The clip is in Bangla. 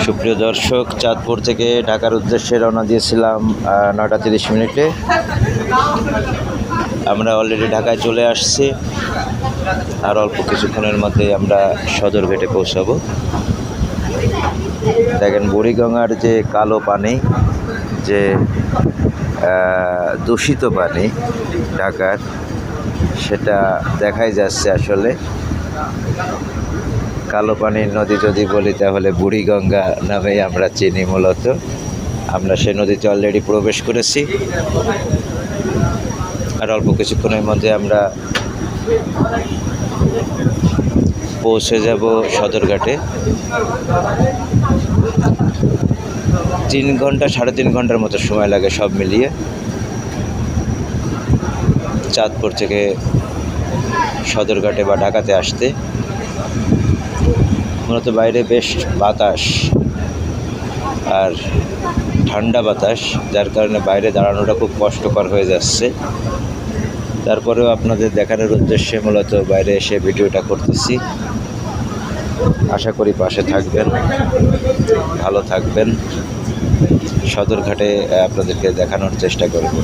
সুপ্রিয় দর্শক, চাঁদপুর থেকে ঢাকার উদ্দেশ্যে রওনা দিয়েছিলাম 9টা 30 মিনিটে। আমরা অলরেডি ঢাকায় চলে আসছি, আর অল্প কিছুক্ষণের মধ্যেই আমরা সদরঘাটে পৌঁছাবো। দেখেন বুড়িগঙ্গার যে কালো পানি, যে দূষিত পানি ঢাকার, সেটা দেখাই যাচ্ছে। আসলে কালো পানির নদী যদি বলি তাহলে বুড়িগঙ্গা নামেই আমরা চিনি। মূলত আমরা সে নদীতে অলরেডি প্রবেশ করেছি, আর অল্প কিছুক্ষণের মধ্যে আমরা পৌঁছে যাব সদরঘাটে। 3 ঘন্টা 3.5 ঘন্টার মতো সময় লাগে সব মিলিয়ে চাঁদপুর থেকে সদরঘাটে বা ঢাকাতে আসতে। মূলত বাইরে বেশ বাতাস, আর ঠান্ডা বাতাস, যার কারণে বাইরে দাঁড়ানোটা খুব কষ্টকর হয়ে যাচ্ছে। তারপরেও আপনাদের দেখানোর উদ্দেশ্যে মূলত বাইরে এসে ভিডিওটা করতেছি। আশা করি পাশে থাকবেন, ভালো থাকবেন। সদরঘাটে আপনাদেরকে দেখানোর চেষ্টা করব।